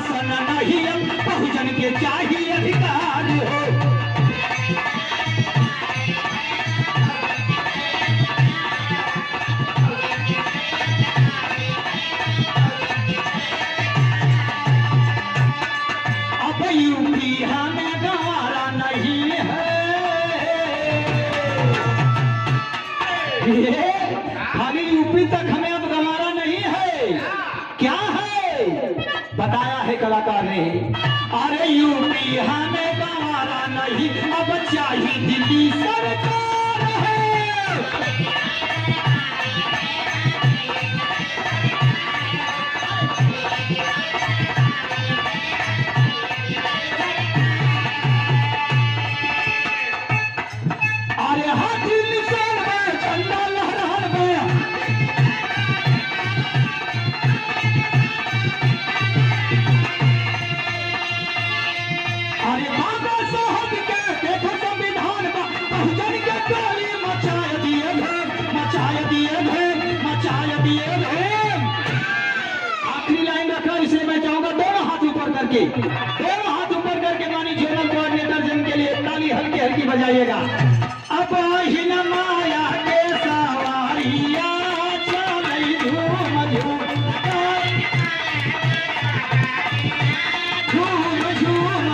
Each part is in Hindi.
शासन नहीं अब बहुजन के चाहिए अधिकार हो। अब यूपी हमें गंवारा नहीं है, खाली यूपी तक हमें अब गंवारा नहीं है। क्या है बताया है कलाकार ने, अरे यूपी हमें गंवारा नहीं अब चाहिए दिल्ली सरकार है। अरे हाँ दिल्ली सरकार झंडा लहरा गया, अरे बाबा साहब के देखो संविधान का बहुजन के टोली मचाए दिए धूम, मचाए दिए धूम, मचाए दिए धूम। आखिरी लाइन रखा, इसलिए मैं चाहूंगा दोनों हाथ ऊपर करके, दोनों हाथ ऊपर करके मानी जोनल कोऑर्डिनेटर जन के लिए ताली हल्की हल्की बजाइएगा। अब हिन माया के सवारिया चलई धूम झूम, झूम झूम।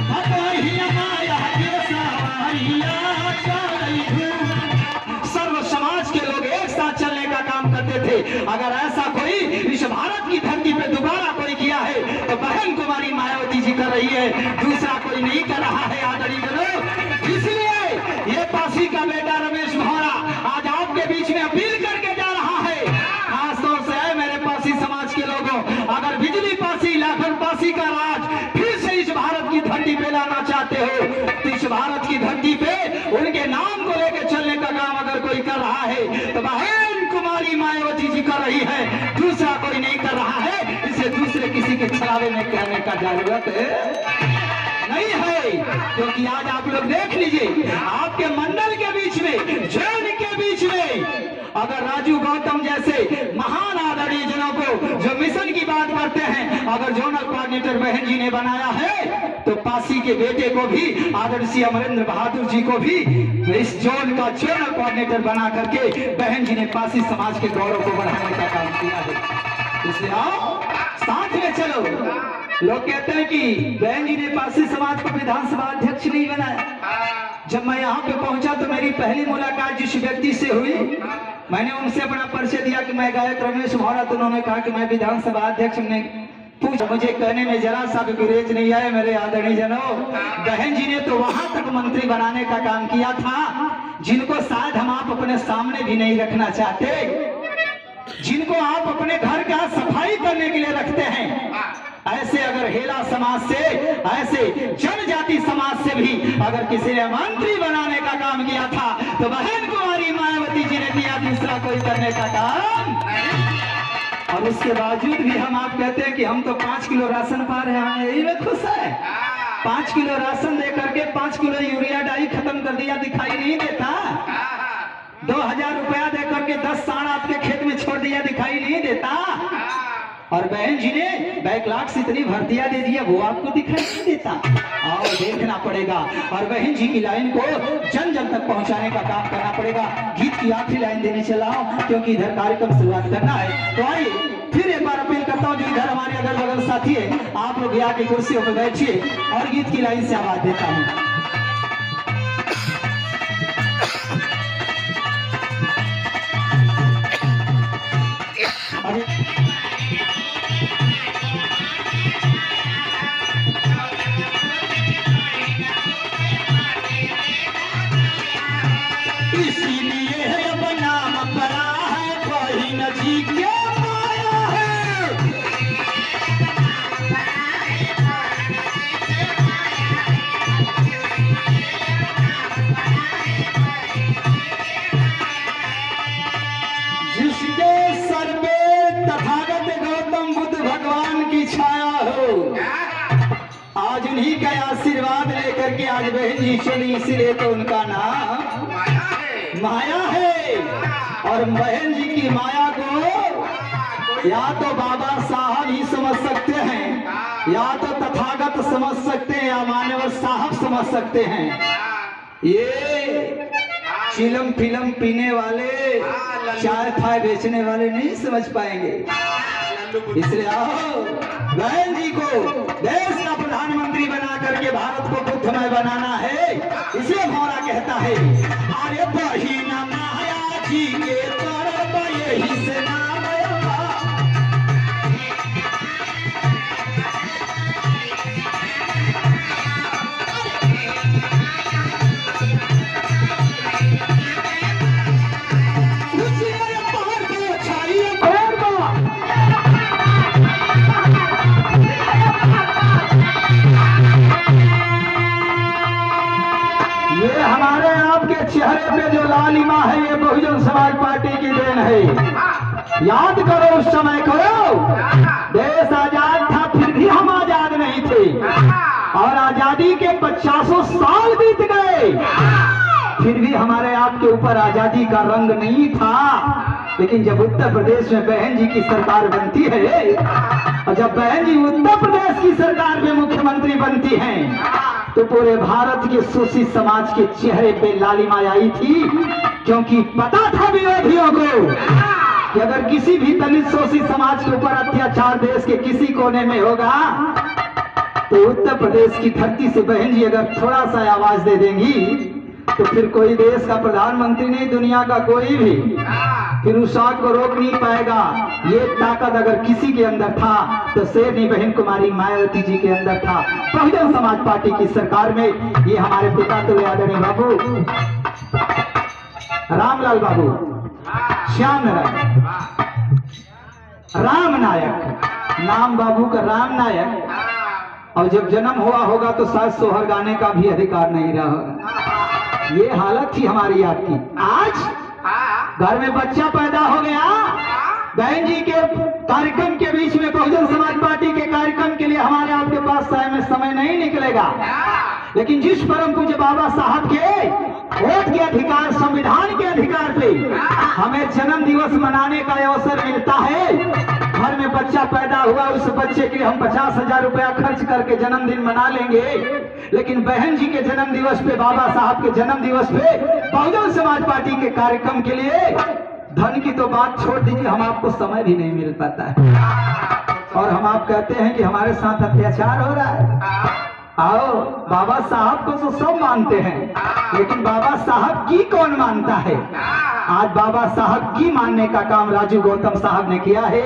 अब हिन माया के सवारिया चलई धूम। सर्व समाज के लोग एक साथ चलने का काम करते थे। अगर ऐसा कोई इस भारत की धरती पे दोबारा कोई किया है तो बहन कुमारी मायावती जी कर रही है, दूसरा कोई नहीं कर रहा है आदरणीय जनों। इसलिए ये पासी का बेटा रमेश भौरा आज आपके बीच में अपील करके जा रहा है, खासतौर से मेरे पासी समाज के लोगों, अगर बिजली पासी लाखन पासी का राज फिर से इस भारत की धरती पे लाना चाहते हो तो इस भारत की धरती पे उनके नाम को लेकर चलने का काम अगर कोई कर रहा है तो बहन कुमारी मायावती जी कर रही है, दूसरा कोई नहीं कर रहा है। इसे दूसरे किसी के छलावे में कहने का जरूरत नहीं है, क्योंकि आज आप लोग देख लीजिए आपके मंडल के बीच में, जैन के बीच में अगर राजू गौतम जैसे महान आदरणीय जनों को जो मिशन की बात करते हैं अगर जोनल कोऑर्डिनेटर बहन जी ने बनाया है तो पासी के बेटे को भी आदरणीय अमरेंद्र बहादुर जी को भी इस जोन का जोनल कोऑर्डिनेटर बना करके बहन जी ने पासी समाज के गौरव को बढ़ाने का काम किया है। इसलिए आओ साथ में चलो। लोग कहते हैं कि बहन जी ने पासी समाज को विधानसभा अध्यक्ष नहीं बनाया। जब मैं यहाँ पे पहुंचा तो मेरी पहली मुलाकात जिस व्यक्ति से हुई, मैंने उनसे अपना परिचय दिया कि मैं गायक रमेश भौरा, तो उन्होंने कहा कि मैं विधानसभा अध्यक्ष। ने पूछा, मुझे कहने में जरा सा भी गुरेज नहीं आए मेरे आदरणीय जनों। बहन जी ने तो वहां तक मंत्री बनाने का काम किया था जिनको शायद हम आप अपने सामने भी नहीं रखना चाहते, जिनको आप अपने घर का सफाई करने के लिए रखते हैं। ऐसे अगर हेला समाज से, ऐसे जनजाति समाज से भी अगर किसी ने मंत्री बनाने का काम किया था तो बहन कुमारी मायावती जी ने किया, दूसरा कोई करने का काम। और उसके बावजूद भी हम आप कहते हैं कि हम तो 5 किलो राशन पा रहे हैं, यही में खुश है। 5 किलो राशन दे करके 5 किलो यूरिया डाई खत्म कर दिया, दिखाई नहीं देता। 2000 रुपया दे करके 10 साढ़ आपके खेत में छोड़ दिया, दिखाई नहीं देता। और बहन जी ने बैकलॉग से इतनी भर्तियां दे दिया, वो आपको दिखाई नहीं देता। और देखना पड़ेगा और बहन जी की लाइन को जन जन तक पहुंचाने का काम करना पड़ेगा। गीत की आखिरी लाइन देने चला हूं क्योंकि इधर कार्यक्रम शुरुआत करना है। तो आइए फिर एक बार अपील करता हूं, जो इधर हमारे अगल बगल साथी है, आप लोग यहाँ की कुर्सियों पर बैठिए और गीत की लाइन से आवाज देता हूँ। इसीलिए अब नाम पड़ा है बहन जी क्या माया है। जिसके सर पे तथागत गौतम बुद्ध भगवान की छाया हो, आज उन्हीं का आशीर्वाद लेकर के आज बहन जी चली, इसलिए तो उनका नाम माया है। और बहन जी की माया को या तो बाबा साहब ही समझ सकते हैं या तो तथागत समझ सकते हैं या मान्यवर साहब समझ सकते हैं। ये चिलम फिलम पीने वाले, चाय फाय बेचने वाले नहीं समझ पाएंगे। इसलिए आओ, बहन जी को देश का प्रधानमंत्री बना करके भारत को बुद्धमय बनाना है। इसलिए भौरा कहता है, अरे बहिन माया जी के तरफ यही से नाम हमारे आपके चेहरे पे जो लालिमा है, ये बहुजन समाज पार्टी की देन है। याद करो, उस समय करो, देश आजाद था फिर भी हम आजाद नहीं थे, और आजादी के 50 साल बीत गए फिर भी हमारे आपके ऊपर आजादी का रंग नहीं था। लेकिन जब उत्तर प्रदेश में बहन जी की सरकार बनती है, और जब बहन जी उत्तर प्रदेश की सरकार में मुख्यमंत्री बनती हैं, तो पूरे भारत के शोषित समाज के चेहरे पे लालिमा आई थी। क्योंकि पता था विरोधियों को कि अगर किसी भी दलित शोषित समाज के ऊपर अत्याचार देश के किसी कोने में होगा, तो उत्तर प्रदेश की धरती से बहन जी अगर थोड़ा सा आवाज दे देंगी, तो फिर कोई देश का प्रधानमंत्री नहीं, दुनिया का कोई भी फिर उस आग को रोक नहीं पाएगा। ये ताकत अगर किसी के अंदर था, तो शेरनी बहन कुमारी मायावती जी के अंदर था। बहुजन समाज पार्टी की सरकार में ये हमारे पिता तो आदरणीय बाबू रामलाल बाबू, श्याम नारायण राम नायक, नाम बाबू का राम नायक, और जब जन्म हुआ होगा तो शायद सोहर गाने का भी अधिकार नहीं रहा। ये हालत थी हमारी आपकी। आज घर में बच्चा पैदा हो गया, बहन जी के कार्यक्रम के बीच में, बहुजन समाज पार्टी के कार्यक्रम के लिए हमारे आपके पास समय नहीं निकलेगा। लेकिन जिस परम पूज्य बाबा साहब के वोट के अधिकार, संविधान के अधिकार पे हमें जन्म दिवस मनाने का अवसर मिलता है। घर में बच्चा पैदा हुआ, उस बच्चे के लिए हम 50,000 रुपया खर्च करके जन्मदिन मना लेंगे। लेकिन बहन जी के जन्म दिवस पे, बाबा साहब के जन्म दिवस पे बहुजन समाज पार्टी के कार्यक्रम के लिए धन की तो बात छोड़ दीजिए, हम आपको समय भी नहीं मिल पाता है। और हम आप कहते हैं कि हमारे साथ अत्याचार हो रहा है। आओ, बाबा साहब को तो सब मानते हैं, लेकिन बाबा साहब की कौन मानता है? आज बाबा साहब की मानने का काम राजू गौतम साहब ने किया है।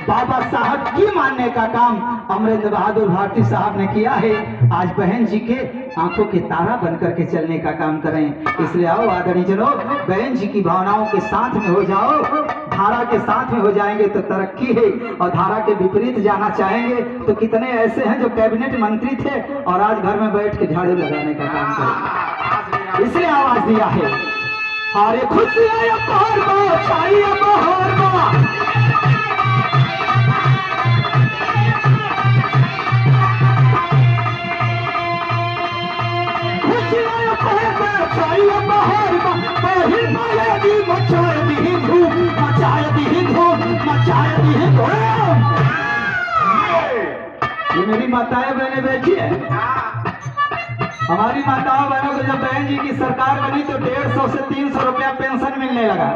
बाबा साहब की मानने का काम अमरेंद्र बहादुर भारती साहब ने किया है। आज बहन जी के आंखों के तारा बनकर के चलने का काम करें। इसलिए आओ आदरणीय जनों, बहन जी की भावनाओं के साथ में हो जाओ। धारा के साथ में हो जाएंगे तो तरक्की है, और धारा के विपरीत जाना चाहेंगे तो कितने ऐसे हैं जो कैबिनेट मंत्री थे और आज घर में बैठ के झाड़ू लगाने का काम करें। इसलिए आवाज दिया है, अरे खुशियां बहार चाहिए बहार ये मेरी माताएं बहने बैठी है। हमारी माताओं बहनों को जब बहन जी की सरकार बनी तो 150 से 300 रुपया पेंशन मिलने लगा।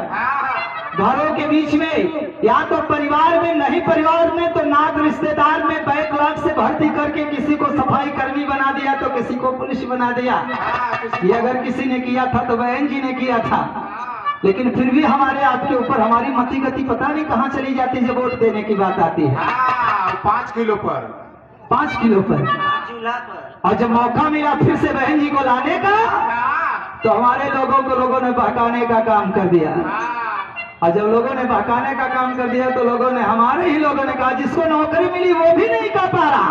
घरों के बीच में या तो परिवार में, नहीं परिवार में तो नात रिश्तेदार में बैकलॉग से भर्ती करके किसी को सफाई कर्मी बना दिया तो किसी को पुलिस बना दिया। ये अगर किसी ने किया था तो बहन जी ने किया था। लेकिन फिर भी हमारे आपके ऊपर हमारी मति गति पता नहीं कहाँ चली जाती जब वोट देने की बात आती है। 5 किलो पर 5 किलो पर, और जब मौका मिला फिर से बहन जी को लाने का, तो हमारे लोगों ने बहकाने का काम कर दिया। और जब लोगों ने बहकाने का काम कर दिया तो हमारे ही लोगों ने कहा जिसको नौकरी मिली वो भी नहीं कर पा रहा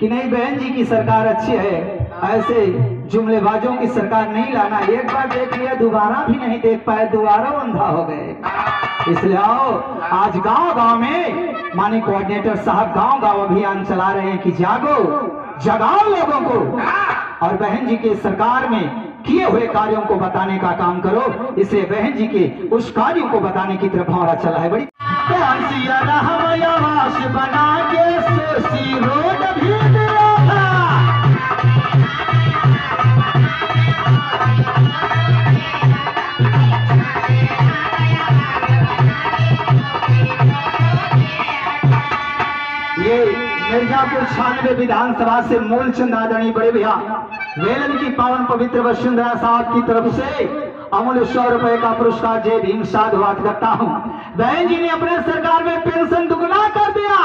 कि नहीं बहन जी की सरकार अच्छी है, ऐसे जुमलेबाजों की सरकार नहीं लाना। एक बार देख लिया, दोबारा भी नहीं देख पाए, दोबारा अंधा हो गए। इसलिए आओ, आज गांव-गांव में माननीय कोऑर्डिनेटर साहब गांव-गांव अभियान चला रहे हैं कि जागो, जगाओ लोगों को, और बहन जी की सरकार में किए हुए कार्यों को बताने का काम करो। इसलिए बहन जी के उस कार्यों को बताने की तरफ हमारा चला है। बड़ी बना के ये मिर्जापुर 96 विधानसभा से मूलचंद आदरणीय बड़े भैया वेलन की पावन पवित्र वसुंधरा साहब की तरफ से अमूल्य 100 रुपए का पुरस्कार जय भीम साधुवाद करता हूँ। बहन जी ने अपने सरकार में पेंशन दुगना कर दिया।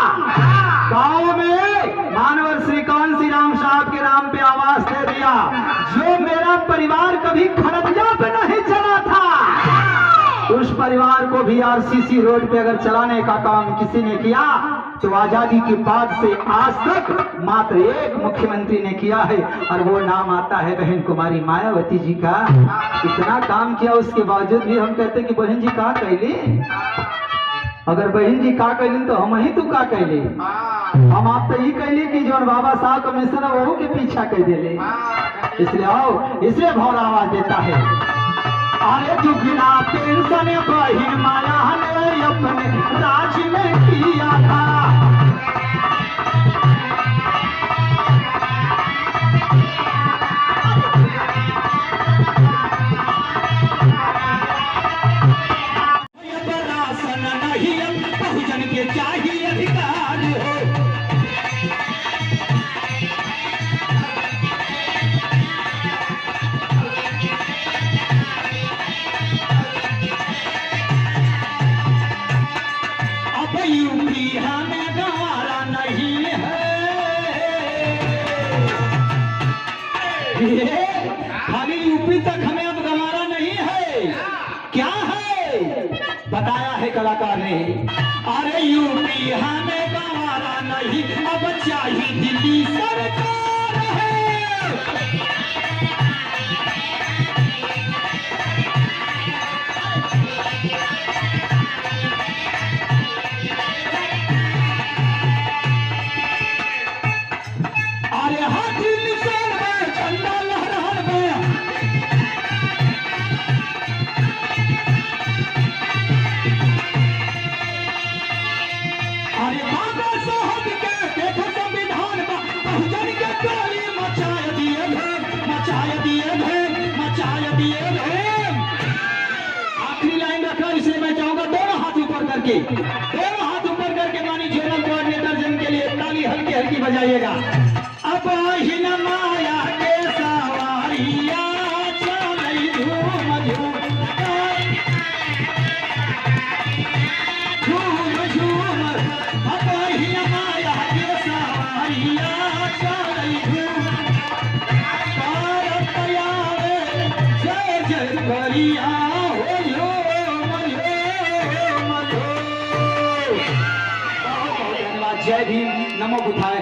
गाँव में मानवर श्री कौन श्री राम साहब के नाम पे आवास दे दिया। जो मेरा परिवार कभी खड़गिया पे नहीं चला था, उस परिवार को भी आरसीसी रोड पे अगर चलाने का काम किसी ने किया तो आजादी के बाद से आज तक मात्र एक मुख्यमंत्री ने किया है, और वो नाम आता है बहन कुमारी मायावती जी का। इतना काम किया, उसके बावजूद भी हम कहते कि बहन जी का कैली। अगर बहन जी का कैली तो हम ही तो का कैली। हम आप तो ये कैली कि जो बाबा साहब कमिश्नर है वो के पीछा कह दिले। इसलिए आओ, इसलिए भौर आवाज देता है। अरे दुगना पेंशन बहिन माया ने अपने राज में किया था। राशन नहीं बहुजन के चाहिए अधिकार हो। यूपी हमें गंवारा नहीं है। खाली यूपी तक हमें अब गंवारा नहीं है। क्या है बताया है कलाकार ने। अरे यूपी हमें गंवारा नहीं, अब चाहिए दिल्ली सरकार है। आखिरी लाइन रखा, इसलिए मैं चाहूंगा दोनों हाथ ऊपर करके मानी जोनल कोऑर्डिनेटर जन के लिए ताली हल्की हल्की बजाइएगा। अब हिन माया के सवारिया चलई झूम झूम झूम झूम। अब हिन माया के सवारिया चलई झूम जय जय करिया हो। जय भीम, नमो बुद्धाय।